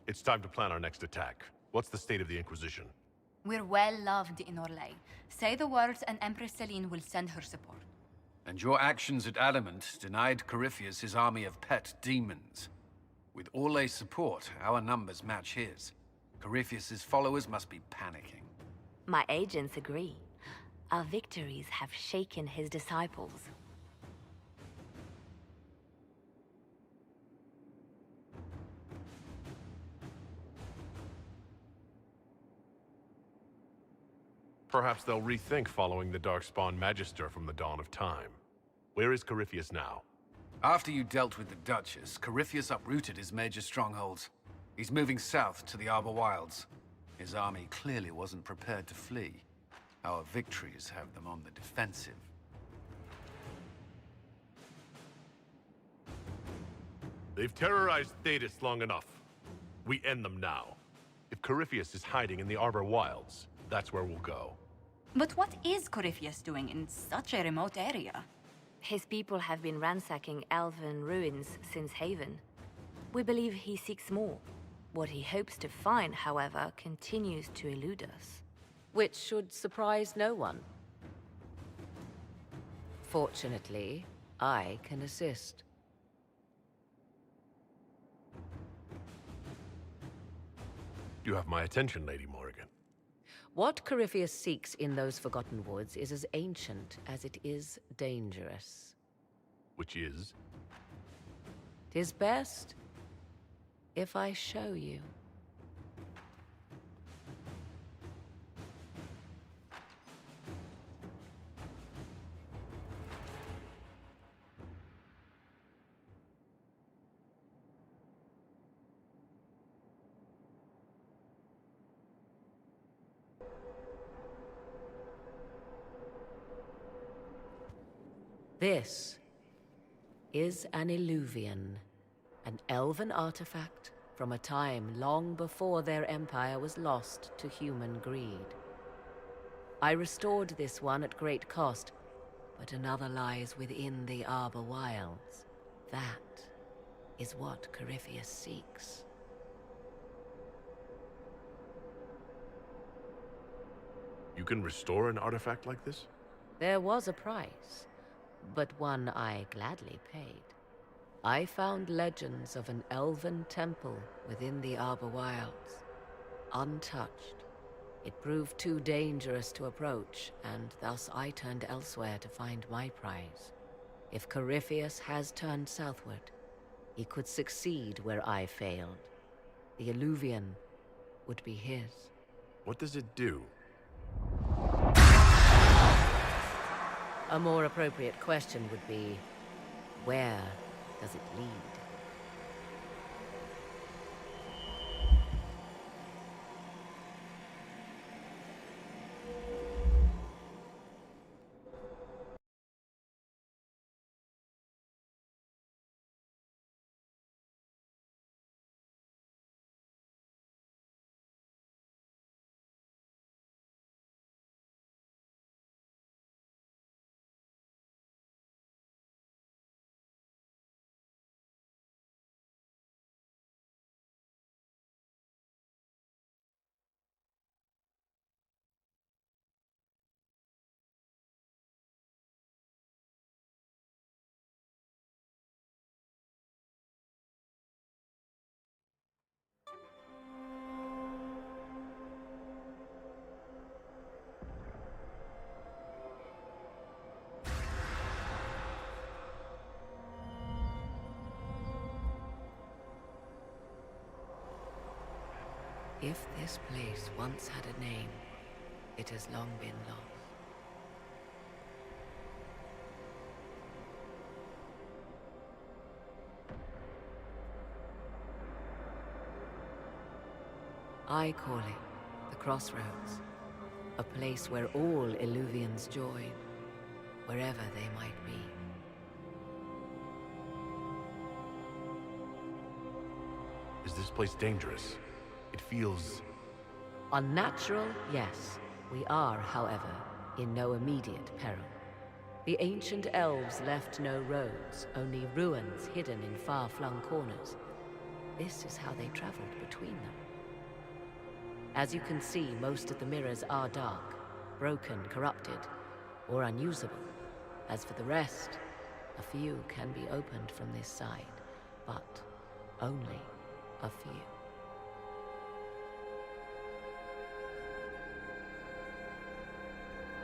It's time to plan our next attack. What's the state of the Inquisition? We're well loved in Orlais. Say the words and Empress Celine will send her support. And your actions at Adamant denied Corypheus his army of pet demons. With Orlais' support, our numbers match his. Corypheus' followers must be panicking. My agents agree. Our victories have shaken his disciples. Perhaps they'll rethink following the Darkspawn Magister from the dawn of time. Where is Corypheus now? After you dealt with the Duchess, Corypheus uprooted his major strongholds. He's moving south to the Arbor Wilds. His army clearly wasn't prepared to flee. Our victories have them on the defensive. They've terrorized Thedas long enough. We end them now. If Corypheus is hiding in the Arbor Wilds, that's where we'll go. But what is Corypheus doing in such a remote area? His people have been ransacking elven ruins since Haven. We believe he seeks more. What he hopes to find, however, continues to elude us. Which should surprise no one. Fortunately, I can assist. You have my attention, Lady Morrigan. What Corypheus seeks in those Forgotten Woods is as ancient as it is dangerous. Which is? 'Tis best if I show you. This is an Illuvian, an elven artifact from a time long before their empire was lost to human greed. I restored this one at great cost, but another lies within the Arbor Wilds. That is what Corypheus seeks. You can restore an artifact like this? There was a price, but one I gladly paid. I found legends of an elven temple within the Arbor Wilds, untouched. It proved too dangerous to approach, and thus I turned elsewhere to find my prize. If Corypheus has turned southward, he could succeed where I failed. The Illuvian would be his. What does it do? A more appropriate question would be, where does it lead? If this place once had a name, it has long been lost. I call it the Crossroads, a place where all Illuvians join, wherever they might be. Is this place dangerous? It feels... Unnatural, yes. We are, however, in no immediate peril. The ancient elves left no roads, only ruins hidden in far-flung corners. this is how they traveled between them. As you can see, most of the mirrors are dark, broken, corrupted, or unusable. As for the rest, a few can be opened from this side, but only a few.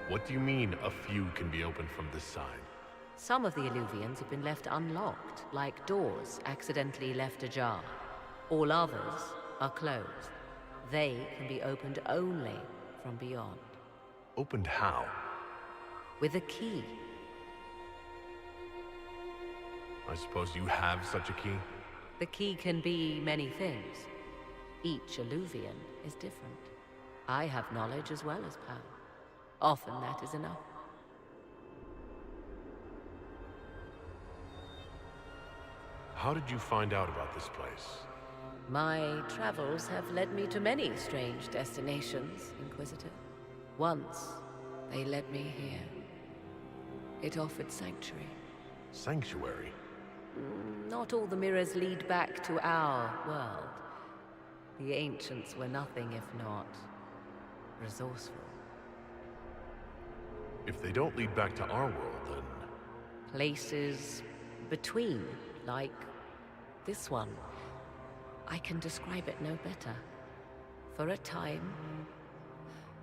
What do you mean, a few can be opened from this side? Some of the Illuvians have been left unlocked, like doors accidentally left ajar. All others are closed. They can be opened only from beyond. Opened how? With a key. I suppose you have such a key? The key can be many things. Each Illuvian is different. I have knowledge as well as power. Often that is enough. How did you find out about this place? My travels have led me to many strange destinations, Inquisitor. Once, they led me here. It offered sanctuary. Sanctuary? Not all the mirrors lead back to our world. The ancients were nothing if not resourceful. If they don't lead back to our world, then... Places between, like this one. I can describe it no better. For a time,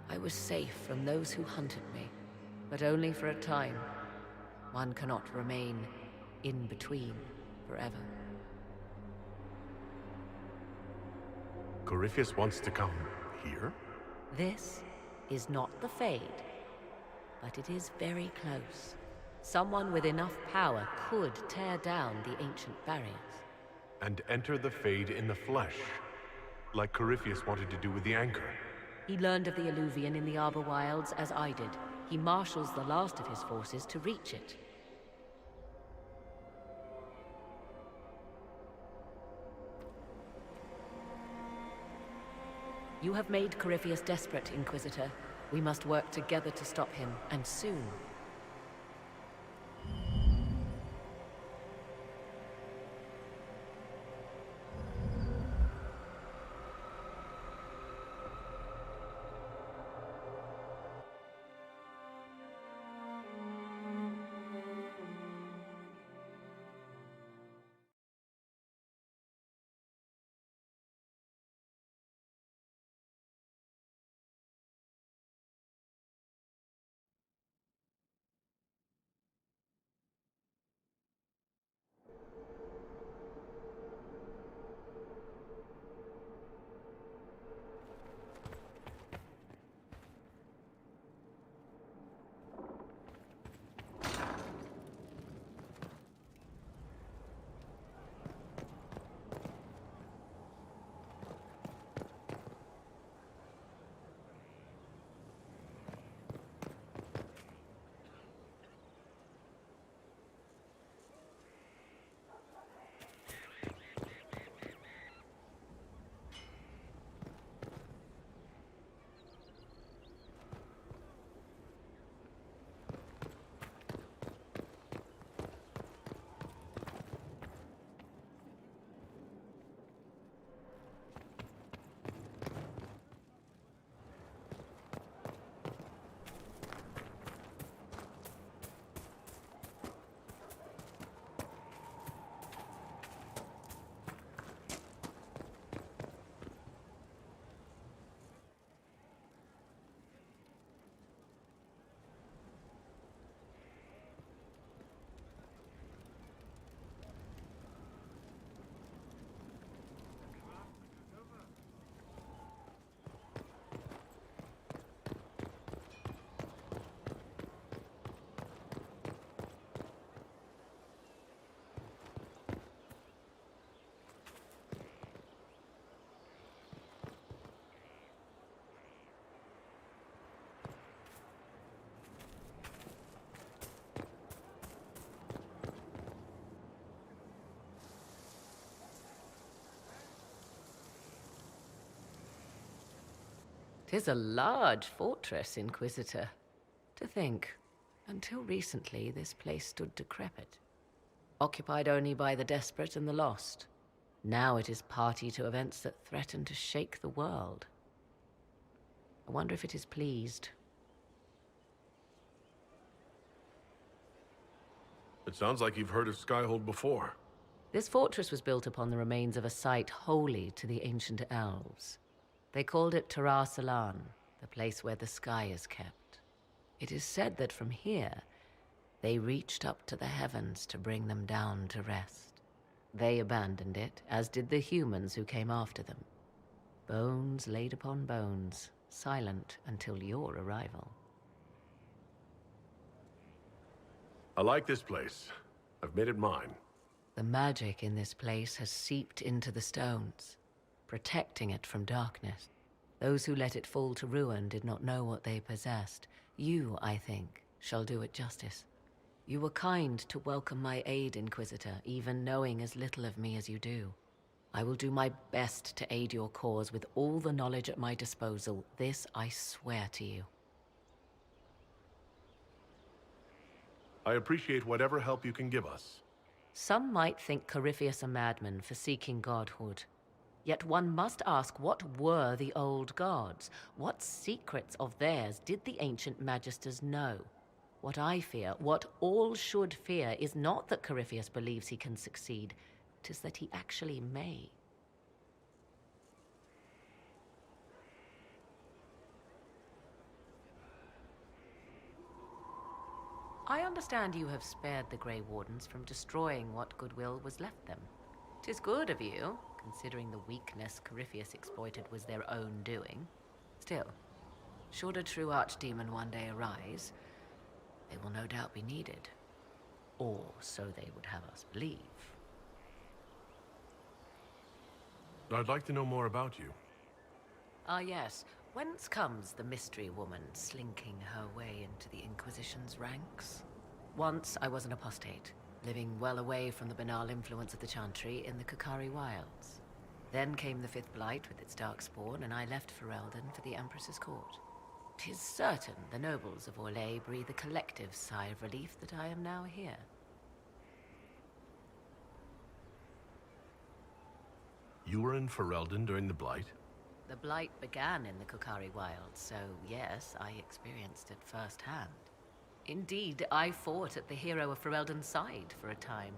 I was safe from those who hunted me, but only for a time. One cannot remain in between forever. Corypheus wants to come here? This is not the Fade, but it is very close. Someone with enough power could tear down the ancient barriers. And enter the Fade in the flesh, like Corypheus wanted to do with the Anchor. He learned of the Illuvian in the Arbor Wilds as I did. He marshals the last of his forces to reach it. You have made Corypheus desperate, Inquisitor. We must work together to stop him, and soon. Tis a large fortress, Inquisitor. To think, until recently this place stood decrepit, occupied only by the desperate and the lost. Now it is party to events that threaten to shake the world. I wonder if it is pleased. It sounds like you've heard of Skyhold before. This fortress was built upon the remains of a site holy to the ancient elves. They called it Tarar Salan, the place where the sky is kept. It is said that from here, they reached up to the heavens to bring them down to rest. They abandoned it, as did the humans who came after them. Bones laid upon bones, silent until your arrival. I like this place. I've made it mine. The magic in this place has seeped into the stones, protecting it from darkness. Those who let it fall to ruin did not know what they possessed. You, I think, shall do it justice. You were kind to welcome my aid, Inquisitor, even knowing as little of me as you do. I will do my best to aid your cause with all the knowledge at my disposal. This I swear to you. I appreciate whatever help you can give us. Some might think Corypheus a madman for seeking godhood. Yet one must ask, what were the old gods? What secrets of theirs did the ancient magisters know? What I fear, what all should fear, is not that Corypheus believes he can succeed. 'Tis that he actually may. I understand you have spared the Grey Wardens from destroying what goodwill was left them. 'Tis good of you, considering the weakness Corypheus exploited was their own doing. Still, should a true archdemon one day arise, they will no doubt be needed. Or so they would have us believe. I'd like to know more about you. Ah, yes. Whence comes the mystery woman slinking her way into the Inquisition's ranks? Once I was an apostate, living well away from the banal influence of the Chantry in the Kukari Wilds. Then came the Fifth Blight with its darkspawn, and I left Ferelden for the Empress's court. 'Tis certain the nobles of Orlais breathe a collective sigh of relief that I am now here. You were in Ferelden during the Blight? The Blight began in the Kukari Wilds, so yes, I experienced it firsthand. Indeed, I fought at the hero of Ferelden's side for a time.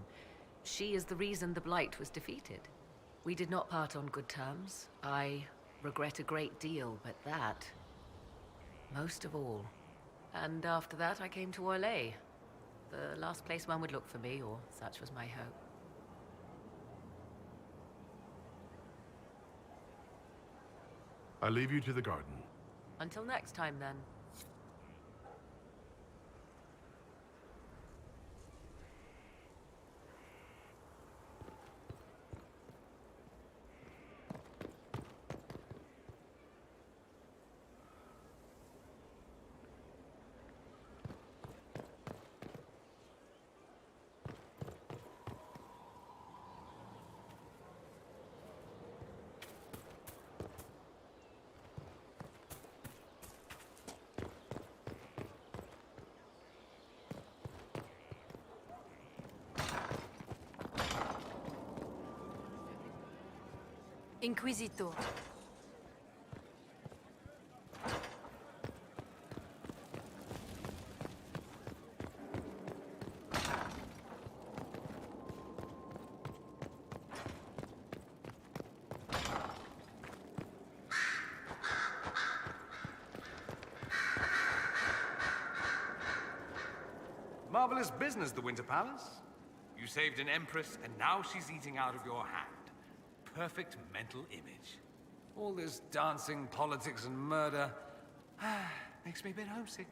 She is the reason the Blight was defeated. We did not part on good terms. I regret a great deal, but that, most of all. And after that, I came to Orlais. The last place one would look for me, or such was my hope. I leave you to the garden. Until next time, then. Inquisitor. Marvelous business, the Winter Palace. You saved an empress, and now she's eating out of your hand. Perfect mental image. All this dancing, politics, and murder makes me a bit homesick.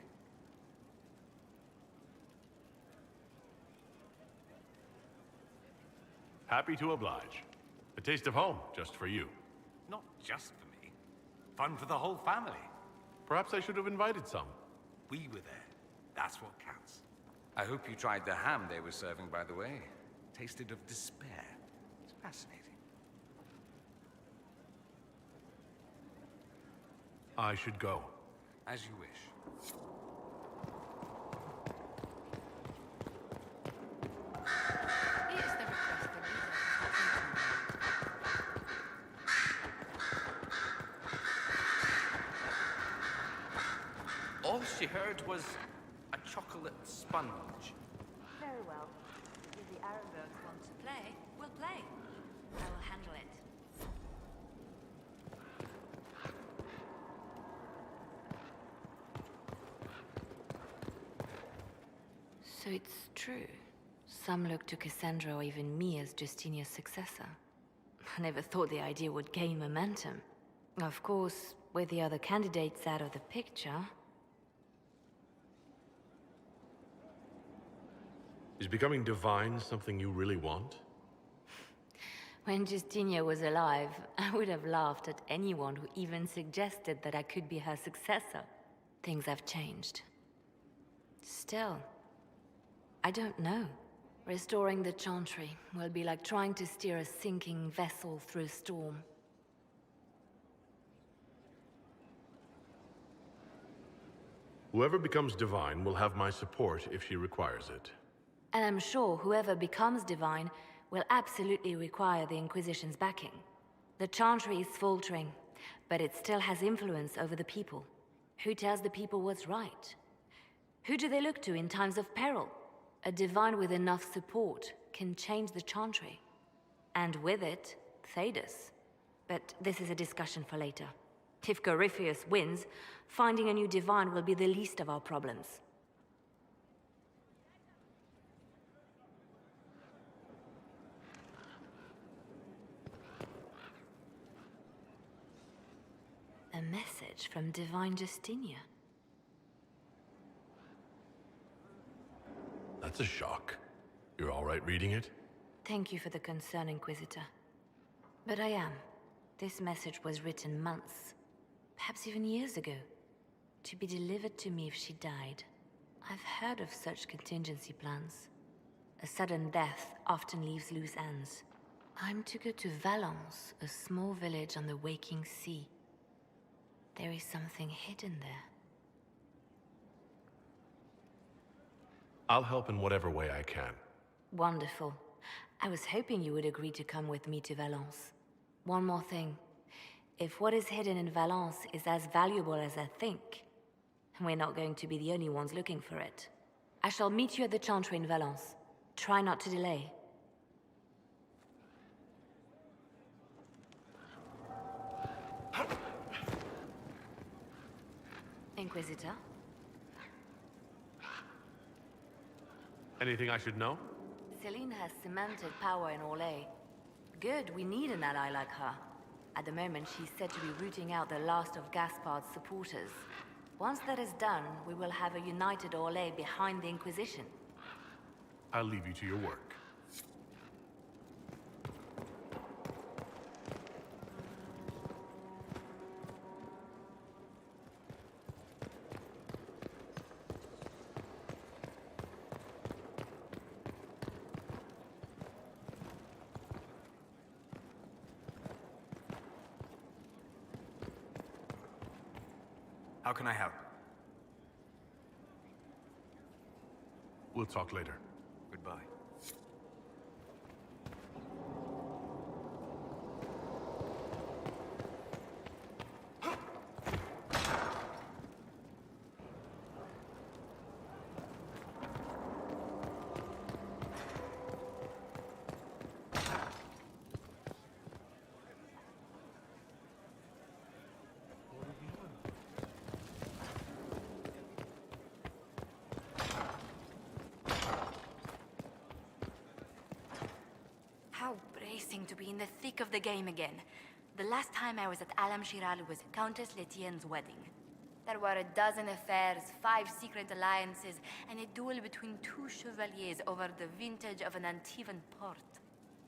Happy to oblige. A taste of home, just for you. Not just for me. Fun for the whole family. Perhaps I should have invited some. We were there. That's what counts. I hope you tried the ham they were serving, by the way. Tasted of despair. It's fascinating. I should go. As you wish. Here's the request the reader has sent to me. she heard was a chocolate sponge. Very well. If the Arenbergs want to play, we'll play. I will handle it. So it's true. Some look to Cassandra or even me as Justinia's successor. I never thought the idea would gain momentum. Of course, with the other candidates out of the picture... Is becoming divine something you really want? When Justinia was alive, I would have laughed at anyone who even suggested that I could be her successor. Things have changed. Still, I don't know. Restoring the Chantry will be like trying to steer a sinking vessel through a storm. Whoever becomes divine will have my support if she requires it. And I'm sure whoever becomes divine will absolutely require the Inquisition's backing. The Chantry is faltering, but it still has influence over the people. Who tells the people what's right? Who do they look to in times of peril? A divine with enough support can change the Chantry. And with it, Thedas. But this is a discussion for later. If Corypheus wins, finding a new divine will be the least of our problems. A message from Divine Justinia. That's a shock. You're all right reading it? Thank you for the concern, Inquisitor. But I am. This message was written months, perhaps even years ago, to be delivered to me if she died. I've heard of such contingency plans. A sudden death often leaves loose ends. I'm to go to Valence, a small village on the waking sea. There is something hidden there. I'll help in whatever way I can. Wonderful. I was hoping you would agree to come with me to Valence. One more thing. If what is hidden in Valence is as valuable as I think, we're not going to be the only ones looking for it. I shall meet you at the Chantry in Valence. Try not to delay. Inquisitor? Anything I should know? Celine has cemented power in Orlais. Good, we need an ally like her. At the moment, she's said to be rooting out the last of Gaspard's supporters. Once that is done, we will have a united Orlais behind the Inquisition. I'll leave you to your work. How can I help? We'll talk later. Goodbye. How bracing to be in the thick of the game again. The last time I was at Alam Shiral was at Countess Letienne's wedding. There were a dozen affairs, 5 secret alliances, and a duel between 2 chevaliers over the vintage of an Antivan port.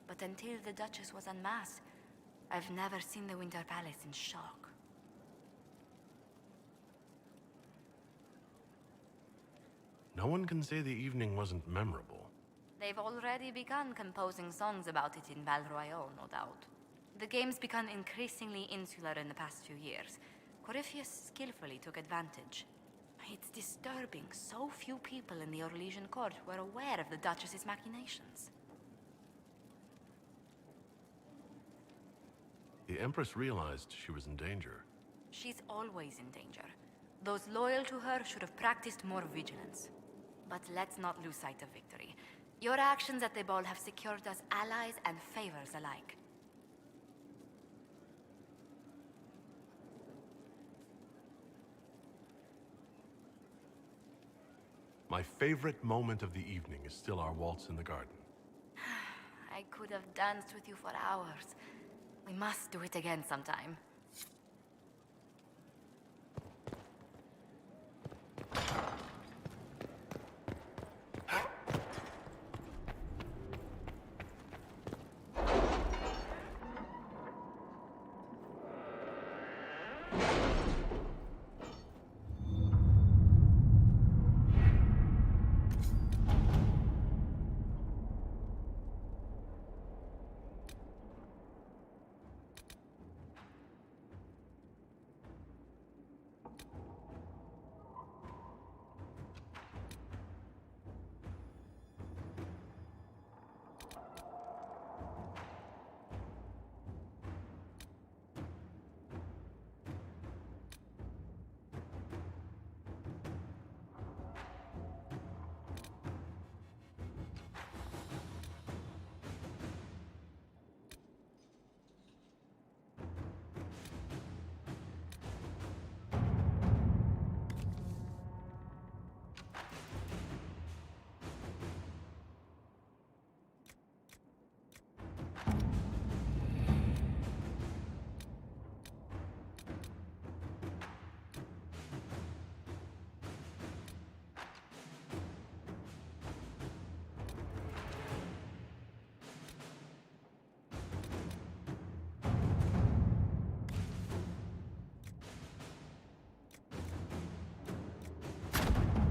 But until the Duchess was unmasked, I've never seen the Winter Palace in shock. No one can say the evening wasn't memorable. They've already begun composing songs about it in Val Royale, no doubt. The game's become increasingly insular in the past few years. Corypheus skillfully took advantage. It's disturbing so few people in the Orlesian court were aware of the Duchess's machinations. The Empress realized she was in danger. She's always in danger. Those loyal to her should have practiced more vigilance. But let's not lose sight of victory. Your actions at the ball have secured us allies and favors alike. My favorite moment of the evening is still our waltz in the garden. I could have danced with you for hours. We must do it again sometime.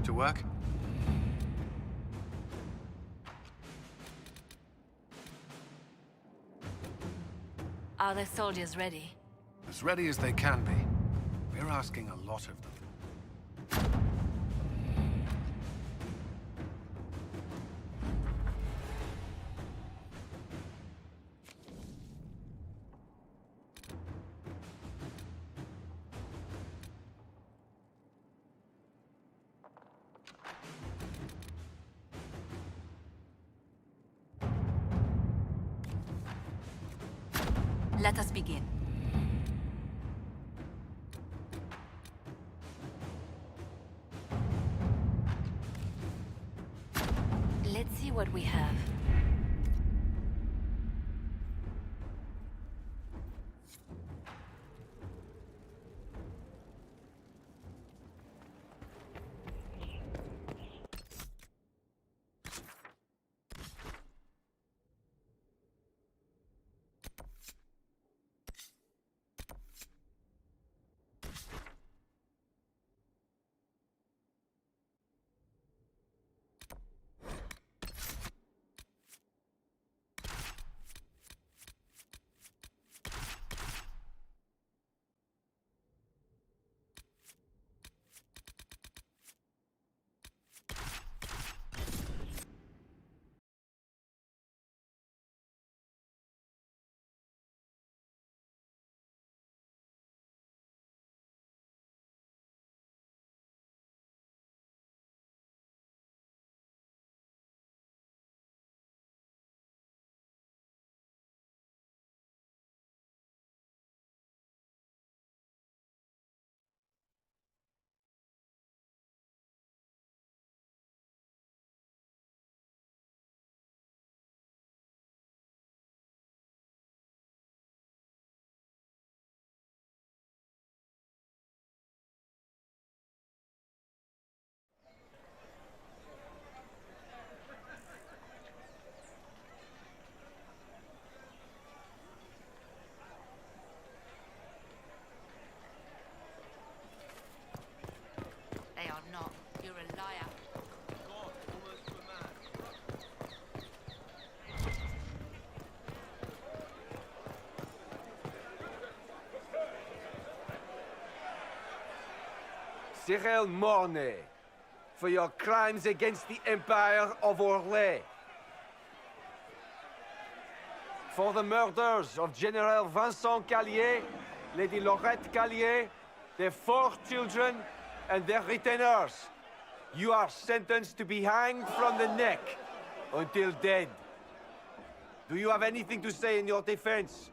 To work? Are the soldiers ready? As ready as they can be. We're asking a lot of them. Let us begin. Let's see what we have. They are not. You're a liar. Cyril Mornay, for your crimes against the Empire of Orlais. For the murders of General Vincent Callier, Lady Laurette Callier, their 4 children, and their retainers. You are sentenced to be hanged from the neck until dead. Do you have anything to say in your defense?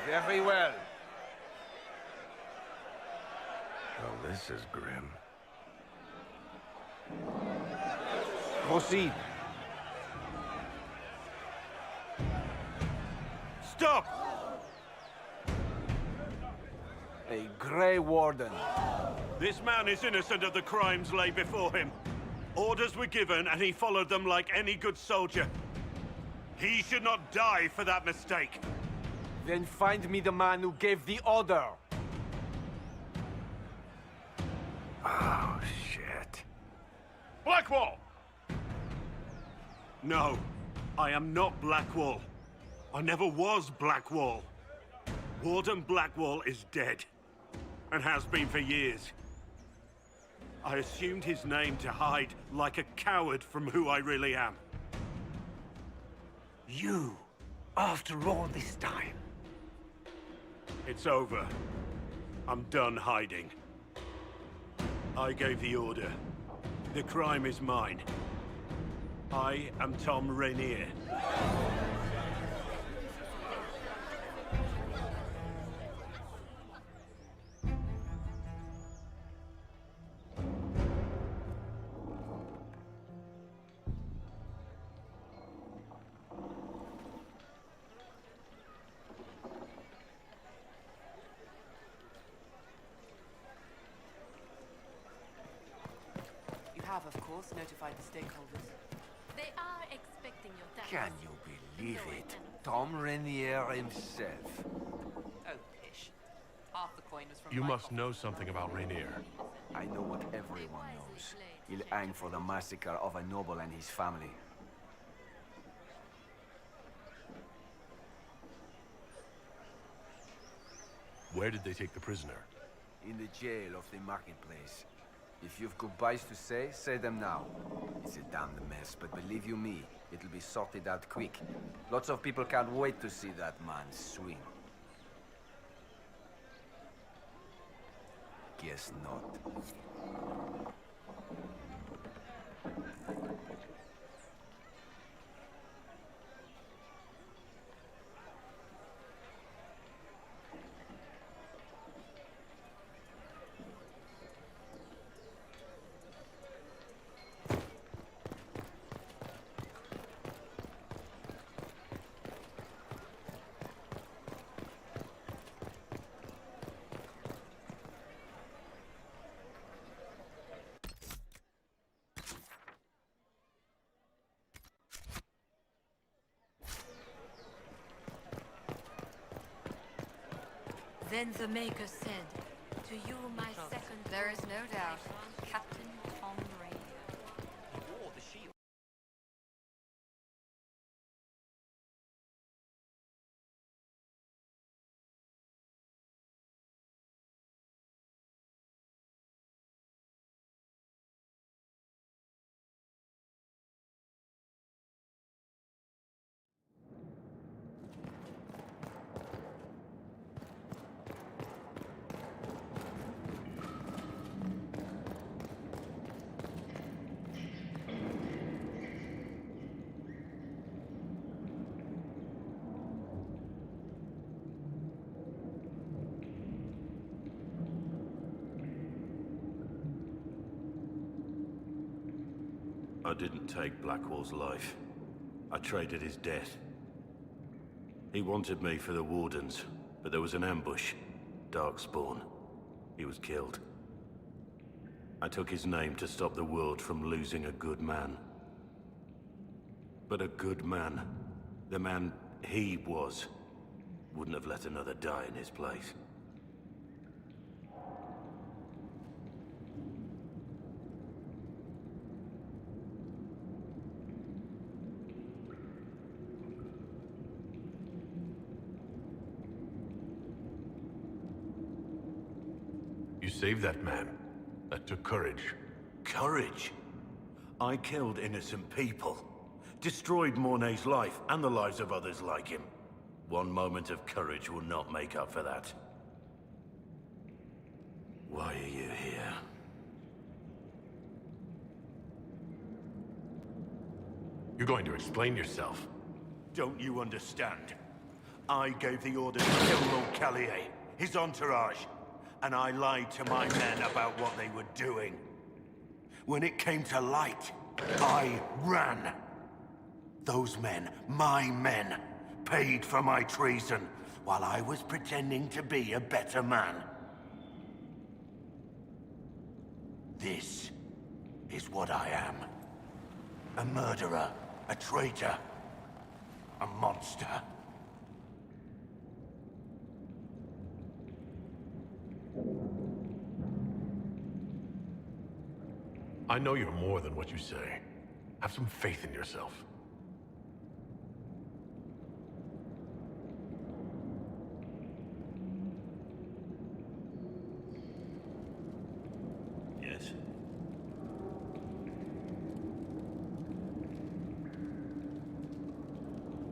Very well. Well, this is grim. Proceed. Stop! A Grey Warden. This man is innocent of the crimes laid before him. Orders were given, and he followed them like any good soldier. He should not die for that mistake. Then find me the man who gave the order. Oh, shit. Blackwall! No, I am not Blackwall. I never was Blackwall. Warden Blackwall is dead, and has been for years. I assumed his name to hide like a coward from who I really am. You, after all this time. It's over. I'm done hiding. I gave the order. The crime is mine. I am Tom Rainier. You have, of course, notified the stakeholders. They are expecting your tax. Can you believe it? Tom Rainier himself. Oh, pish. Half the coin was from You my must pocket. know something about Rainier. I know what everyone knows. He'll hang for the massacre of a noble and his family. Where did they take the prisoner? In the jail of the marketplace. If you've goodbyes to say them now. It's a damned mess, but believe you me, it'll be sorted out quick. Lots of people can't wait to see that man swing. Guess not. Then the Maker said, "To you, my second." There is no doubt, Captain Tom Rainier. He wore the shield. I didn't take Blackwall's life. I traded his death. He wanted me for the Wardens, but there was an ambush. Darkspawn. He was killed. I took his name to stop the world from losing a good man. But a good man, the man he was, wouldn't have let another die in his place. You saved that man. That took courage. Courage? I killed innocent people. Destroyed Mornay's life and the lives of others like him. One moment of courage will not make up for that. Why are you here? You're going to explain yourself. Don't you understand? I gave the order to kill Lord Callier, his entourage, and I lied to my men about what they were doing. When it came to light, I ran. Those men, my men, paid for my treason, while I was pretending to be a better man. This is what I am. A murderer, a traitor, a monster. I know you're more than what you say. Have some faith in yourself. Yes?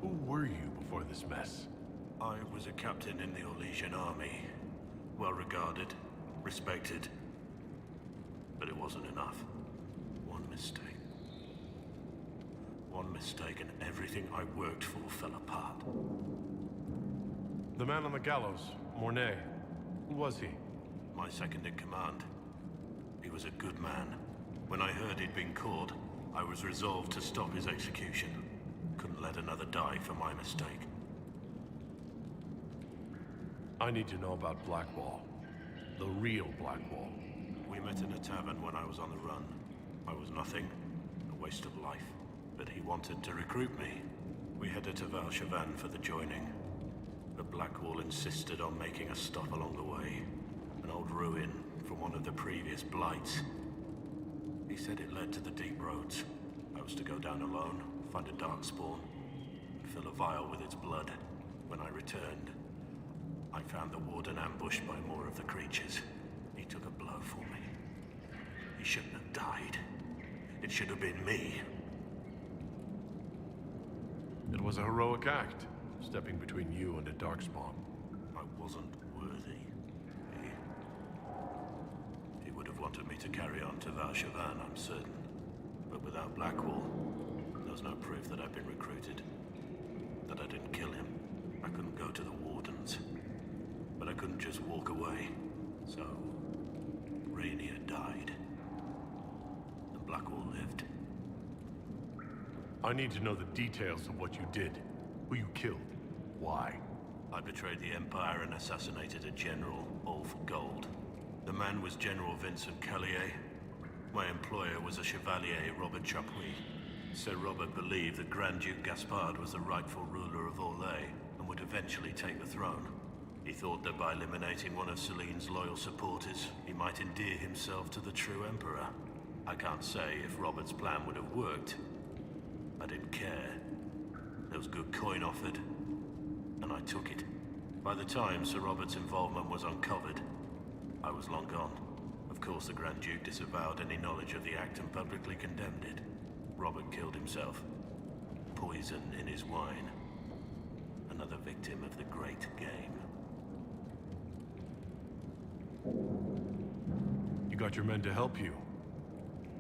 Who were you before this mess? I was a captain in the Orlesian army. Well regarded, respected. But it wasn't enough. One mistake. One mistake and everything I worked for fell apart. The man on the gallows, Mornay. Who was he? My second in command. He was a good man. When I heard he'd been caught, I was resolved to stop his execution. Couldn't let another die for my mistake. I need to know about Blackwall. The real Blackwall. We met in a tavern when I was on the run. I was nothing, a waste of life. But he wanted to recruit me. We headed to Valshavan for the joining. But Blackwall insisted on making a stop along the way. An old ruin from one of the previous blights. He said it led to the deep roads. I was to go down alone, find a darkspawn, and fill a vial with its blood. When I returned, I found the warden ambushed by more of the creatures. He took a blow for me. He shouldn't have died. It should have been me. It was a heroic act, stepping between you and a darkspawn. I wasn't worthy. He would have wanted me to carry on to Valshavan, I'm certain. But without Blackwall, there's no proof that I've been recruited. That I didn't kill him. I couldn't go to the Wardens. But I couldn't just walk away. So, Rainier died. And Blackwall lived. I need to know the details of what you did. Who you killed. Why? I betrayed the Empire and assassinated a general, all for gold. The man was General Vincent Callier. My employer was a Chevalier, Robert Chapuis. Sir Robert believed that Grand Duke Gaspard was the rightful ruler of Orlais and would eventually take the throne. He thought that by eliminating one of Celine's loyal supporters, he might endear himself to the true Emperor. I can't say if Robert's plan would have worked. I didn't care. There was good coin offered, and I took it. By the time Sir Robert's involvement was uncovered, I was long gone. Of course, the Grand Duke disavowed any knowledge of the act and publicly condemned it. Robert killed himself. Poison in his wine. Another victim of the Great Game. You got your men to help you.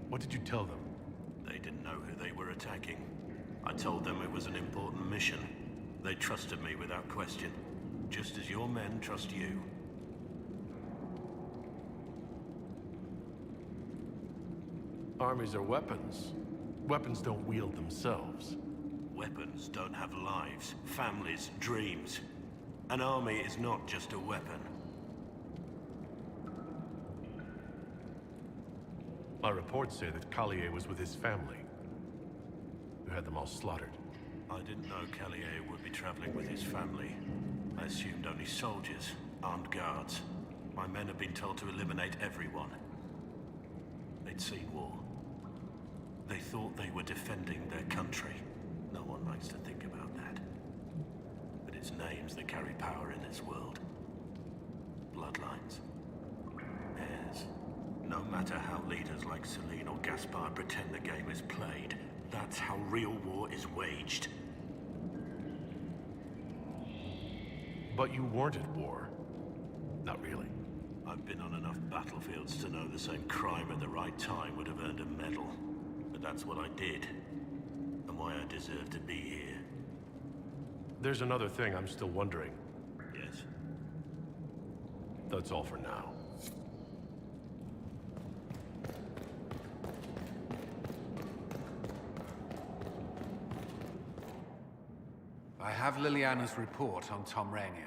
What did you tell them? They didn't know who they were attacking. I told them it was an important mission. They trusted me without question, just as your men trust you. Armies are weapons. Weapons don't wield themselves. Weapons don't have lives, families, dreams. An army is not just a weapon. My reports say that Callier was with his family. You had them all slaughtered. I didn't know Callier would be traveling with his family. I assumed only soldiers, armed guards. My men had been told to eliminate everyone. They'd seen war. They thought they were defending their country. No one likes to think about that. But it's names that carry power in this world. Bloodlines. Heirs. No matter how leaders like Celine or Gaspard pretend the game is played, that's how real war is waged. But you weren't at war. Not really. I've been on enough battlefields to know the same crime at the right time would have earned a medal. But that's what I did, and why I deserve to be here. There's another thing I'm still wondering. Yes? That's all for now. I have Liliana's report on Tom Rainier.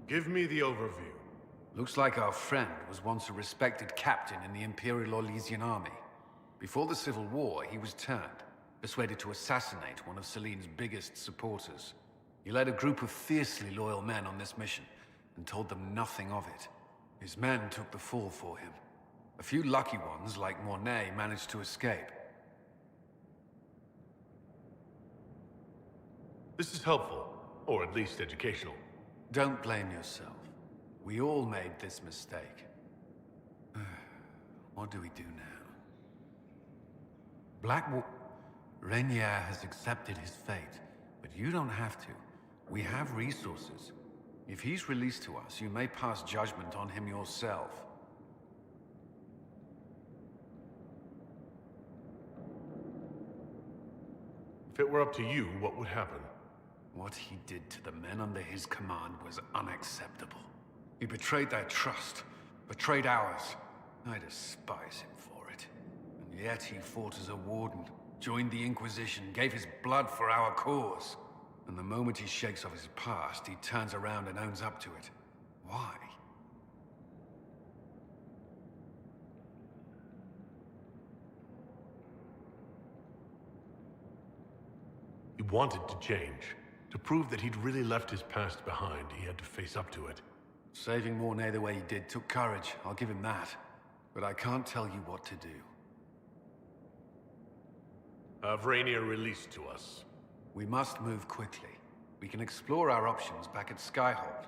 Give me the overview. Looks like our friend was once a respected captain in the Imperial Orlesian army. Before the Civil War, he was turned, persuaded to assassinate one of Celene's biggest supporters. He led a group of fiercely loyal men on this mission, and told them nothing of it. His men took the fall for him. A few lucky ones, like Mornay, managed to escape. This is helpful, or at least educational. Don't blame yourself. We all made this mistake. What do we do now? Rainier has accepted his fate, but you don't have to. We have resources. If he's released to us, you may pass judgment on him yourself. If it were up to you, what would happen? What he did to the men under his command was unacceptable. He betrayed their trust, betrayed ours. I despise him for it. And yet he fought as a warden, joined the Inquisition, gave his blood for our cause. And the moment he shakes off his past, he turns around and owns up to it. Why? He wanted to change. To prove that he'd really left his past behind, he had to face up to it. Saving Mornay the way he did took courage, I'll give him that. But I can't tell you what to do. Have Rainier released to us. We must move quickly. We can explore our options back at Skyhold.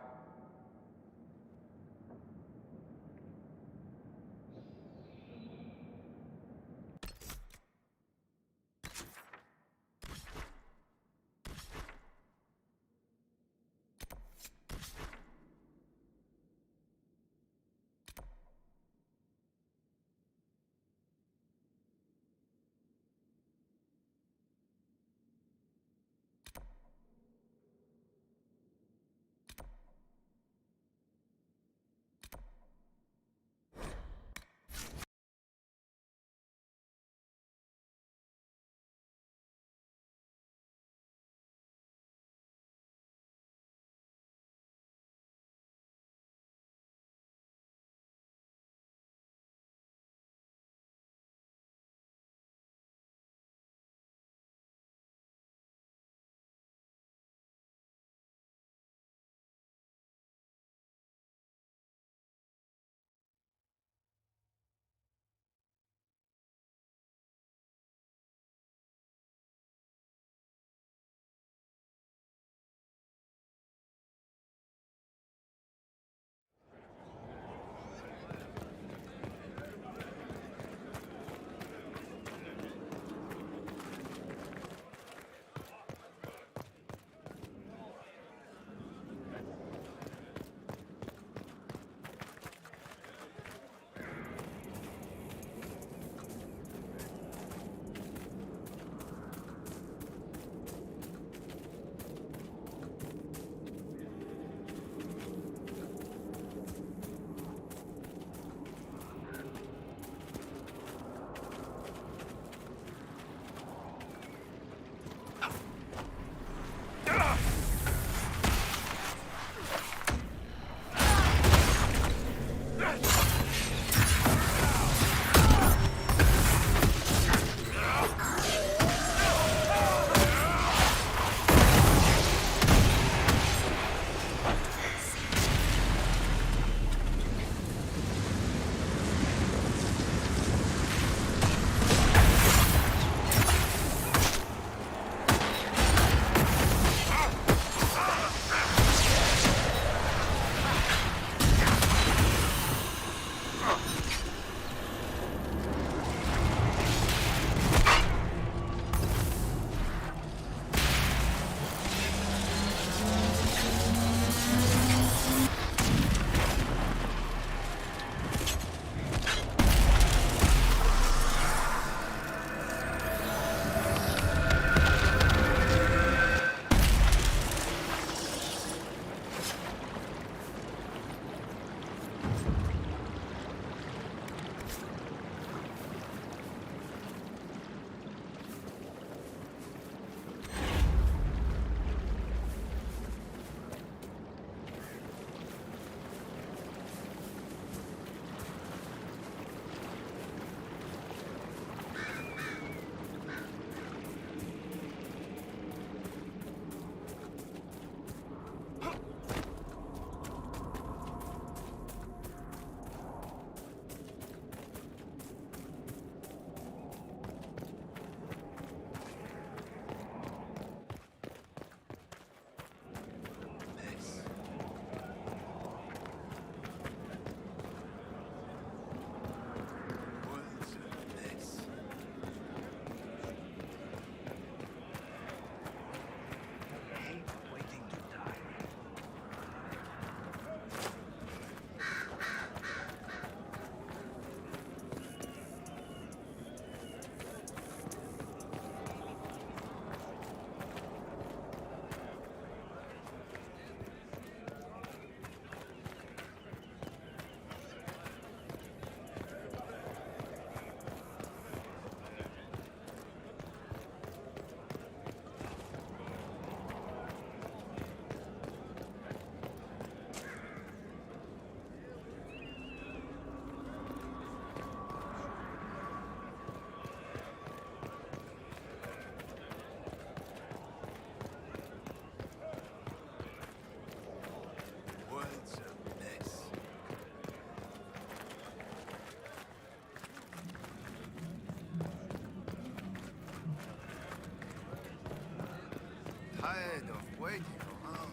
Tired of waiting around.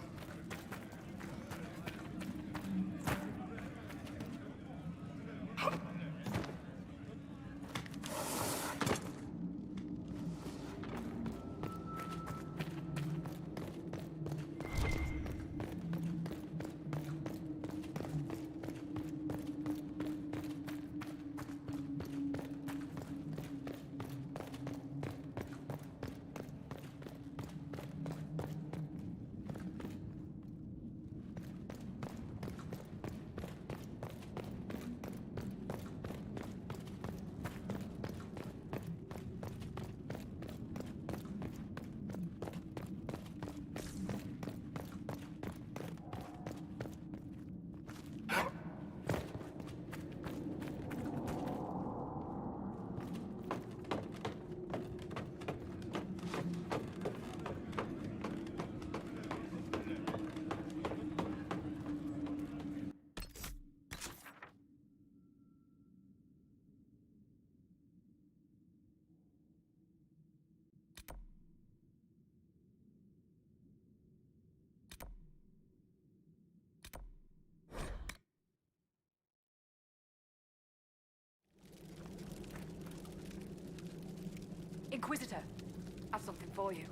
Inquisitor, I've something for you.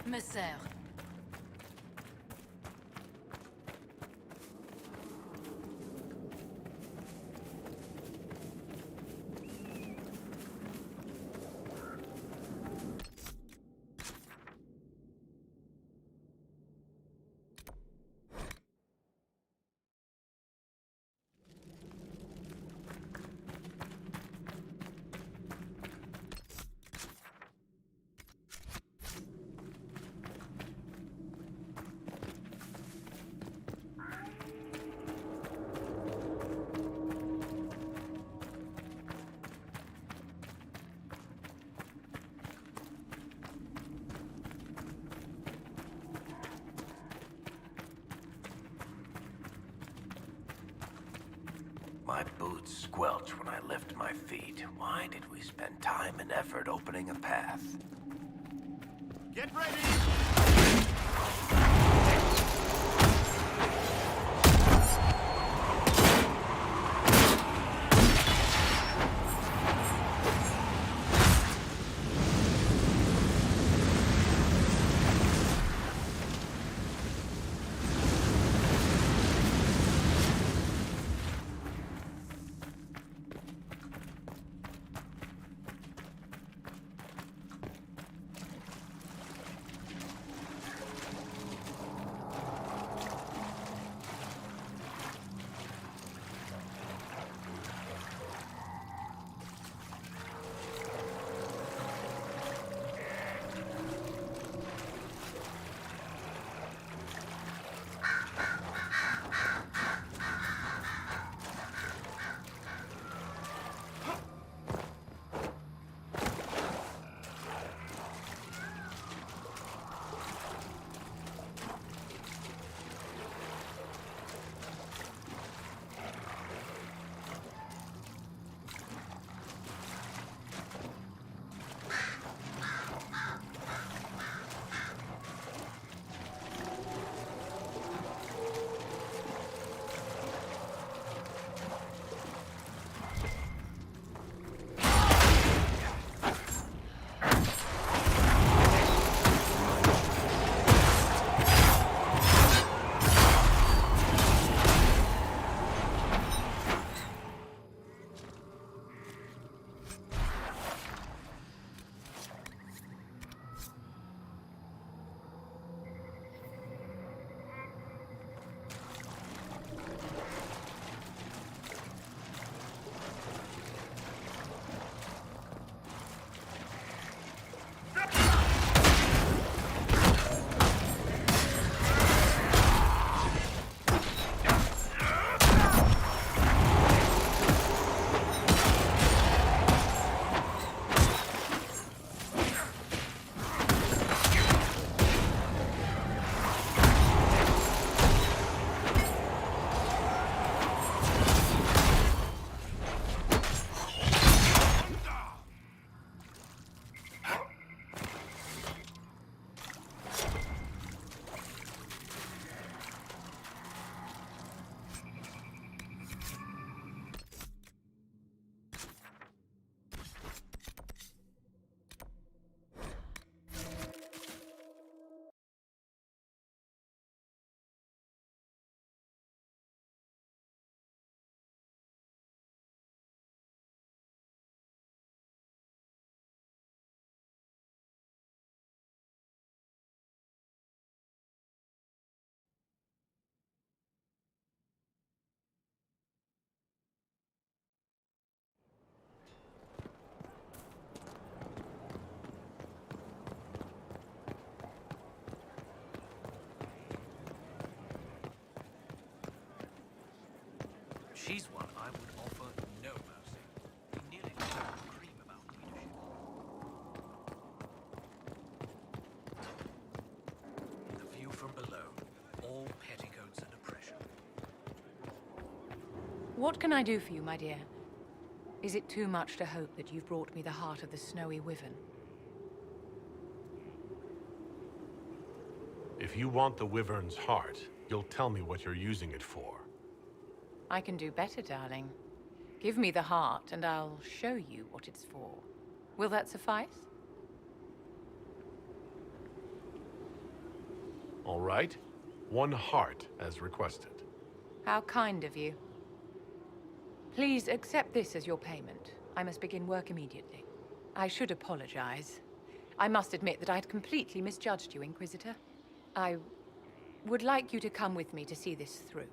Messer. My boots squelch when I lift my feet. Why did we spend time and effort opening a path? Get ready! She's one I would offer no mercy. We nearly don't dream about leadership. The view from below, all petticoats and oppression. What can I do for you, my dear? Is it too much to hope that you've brought me the heart of the Snowy Wyvern? If you want the Wyvern's heart, you'll tell me what you're using it for. I can do better, darling. Give me the heart, and I'll show you what it's for. Will that suffice? All right. 1 heart, as requested. How kind of you. Please accept this as your payment. I must begin work immediately. I should apologize. I must admit that I'd completely misjudged you, Inquisitor. I would like you to come with me to see this through.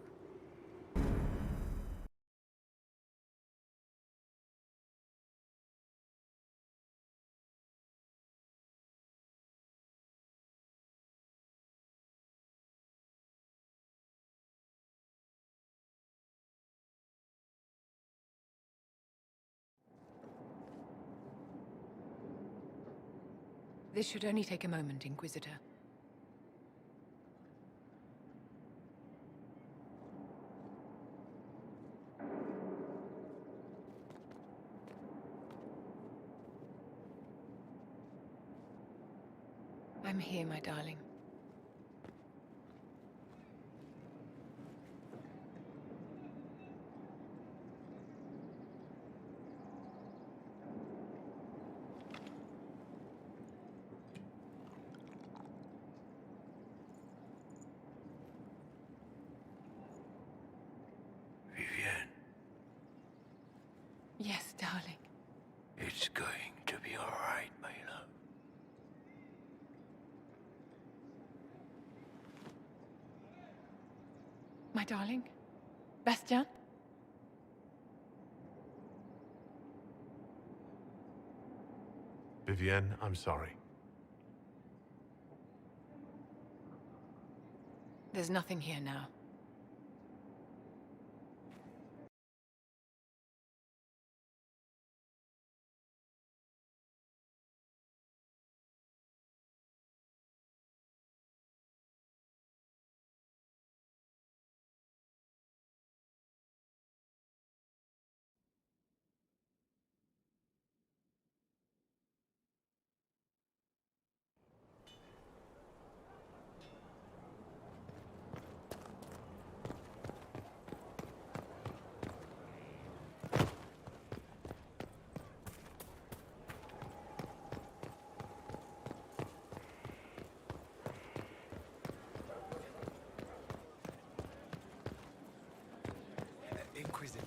This should only take a moment, Inquisitor. I'm here, my darling. Vivienne, Yes, darling. it's going to be all right, my love. My darling? Bastien? Vivienne, I'm sorry. There's nothing here now. Inquisitor.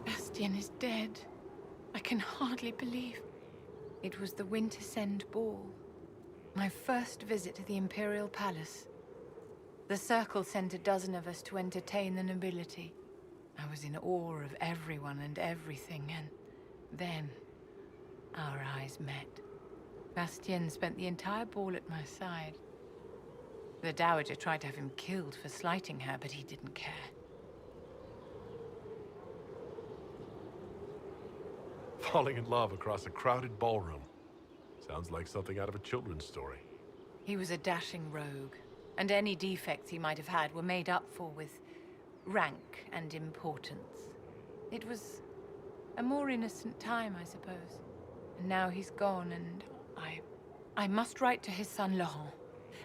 Bastien is dead. I can hardly believe. It was the Wintersend Ball. My first visit to the Imperial Palace. The Circle sent a dozen of us to entertain the nobility. I was in awe of everyone and everything, and then our eyes met. Bastien spent the entire ball at my side. The Dowager tried to have him killed for slighting her, but he didn't care. Falling in love across a crowded ballroom. Sounds like something out of a children's story. He was a dashing rogue, and any defects he might have had were made up for with rank and importance. It was a more innocent time, I suppose. And now he's gone, and I must write to his son Laurent.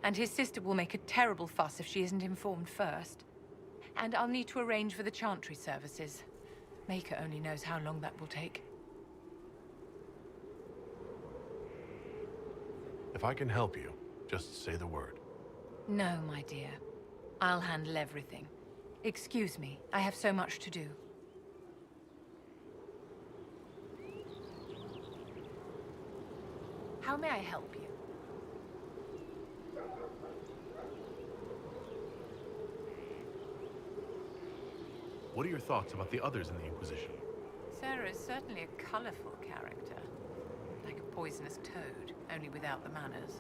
And his sister will make a terrible fuss if she isn't informed first. And I'll need to arrange for the Chantry services. Maker only knows how long that will take. If I can help you, just say the word. No, my dear. I'll handle everything. Excuse me, I have so much to do. How may I help you? What are your thoughts about the others in the Inquisition? Sarah is certainly a colorful character. Like a poisonous toad, only without the manners.